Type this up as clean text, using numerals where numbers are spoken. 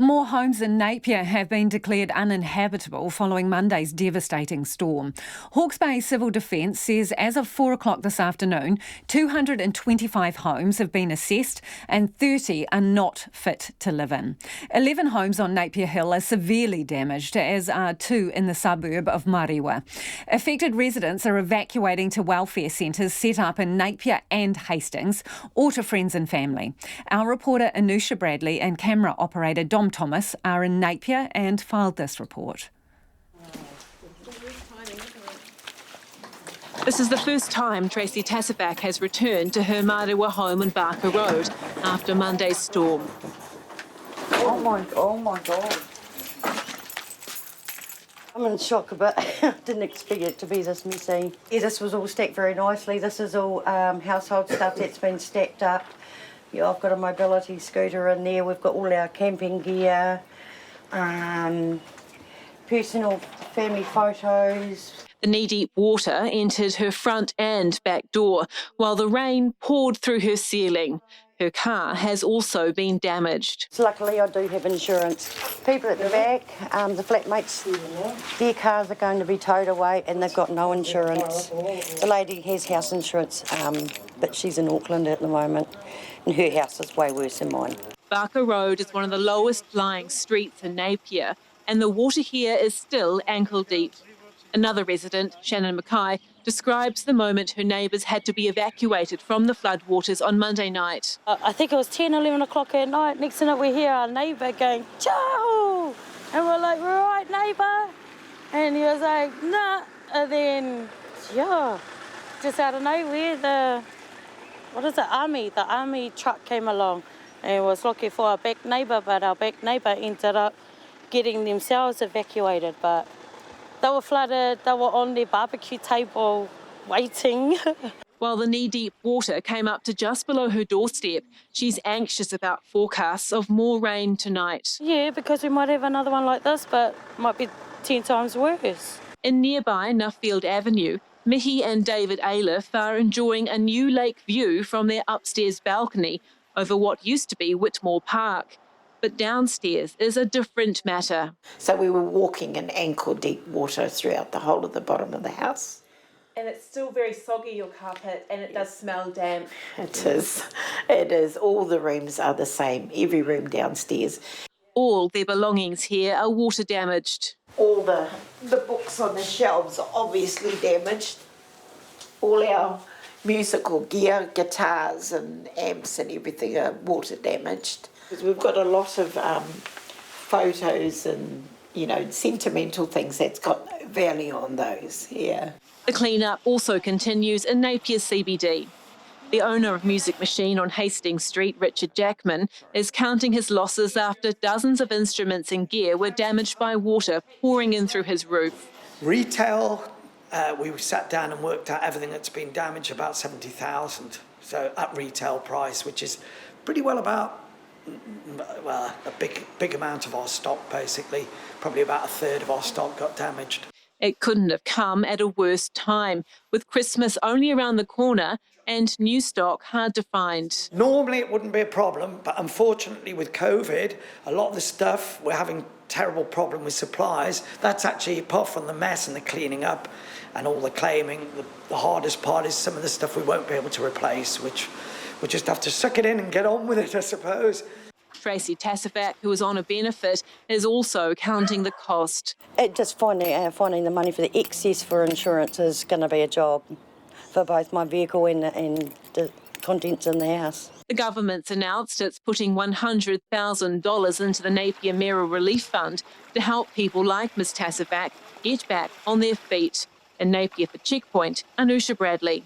More homes in Napier have been declared uninhabitable following Monday's devastating storm. Hawke's Bay Civil Defence says as of 4 o'clock this afternoon, 225 homes have been assessed and 30 are not fit to live in. 11 homes on Napier Hill are severely damaged, as are 2 in the suburb of Marewa. Affected residents are evacuating to welfare centres set up in Napier and Hastings, or to friends and family. Our reporter Anusha Bradley and camera operator Dom Thomas are in Napier and filed this report. This is the first time Tracy Tasseback has returned to her Marewa home in Barker Road after Monday's storm. Oh my God. I'm in shock a bit. I didn't expect it to be this messy. Yeah, this was all stacked very nicely. This is all household stuff that's been stacked up. Yeah, I've got a mobility scooter in there. We've got all our camping gear, personal family photos. The knee-deep water entered her front and back door, while the rain poured through her ceiling. Her car has also been damaged. So luckily I do have insurance. People at the back, the flatmates, their cars are going to be towed away and they've got no insurance. The lady has house insurance, but she's in Auckland at the moment, and her house is way worse than mine. Barker Road is one of the lowest lying streets in Napier, and the water here is still ankle deep. Another resident, Shannon Mackay, describes the moment her neighbours had to be evacuated from the floodwaters on Monday night. I think it was 10, 11 o'clock at night. Next thing we hear our neighbour going, "Ciao!" And we're like, "We're all right, neighbour." And he was like, "Nah." And then, yeah, just out of nowhere, the army truck came along and was looking for our back neighbour, but our back neighbour ended up getting themselves evacuated. But they were flooded, they were on their barbecue table waiting. While the knee-deep water came up to just below her doorstep, she's anxious about forecasts of more rain tonight. Yeah, because we might have another one like this, but might be 10 times worse. In nearby Nuffield Avenue, Mihi and David Aliff are enjoying a new lake view from their upstairs balcony over what used to be Whitmore Park. But downstairs is a different matter. So we were walking in ankle-deep water throughout the whole of the bottom of the house. And it's still very soggy, your carpet, and it does smell damp. It is. It is. All the rooms are the same, every room downstairs. All their belongings here are water damaged. All the books on the shelves are obviously damaged. All our musical gear, guitars and amps and everything are water damaged. We've got a lot of photos and, sentimental things that's got value on those, yeah. The clean-up also continues in Napier's CBD. The owner of Music Machine on Hastings Street, Richard Jackman, is counting his losses after dozens of instruments and gear were damaged by water pouring in through his roof. Retail, we sat down and worked out everything that's been damaged, about 70,000. So at retail price, which is pretty well about a big amount of our stock, basically. Probably about a third of our stock got damaged. It couldn't have come at a worse time, with Christmas only around the corner and new stock hard to find. Normally it wouldn't be a problem, but unfortunately with COVID, a lot of the stuff, we're having terrible problem with supplies. That's actually, apart from the mess and the cleaning up and all the claiming, the hardest part is some of the stuff we won't be able to replace, which we'll just have to suck it in and get on with it, I suppose. Tracy Tasseback, who is on a benefit, is also counting the cost. Just finding the money for the excess for insurance is going to be a job for both my vehicle and the contents in the house. The government's announced it's putting $100,000 into the Napier Mayoral Relief Fund to help people like Ms Tasseback get back on their feet. In Napier for Checkpoint, Anusha Bradley.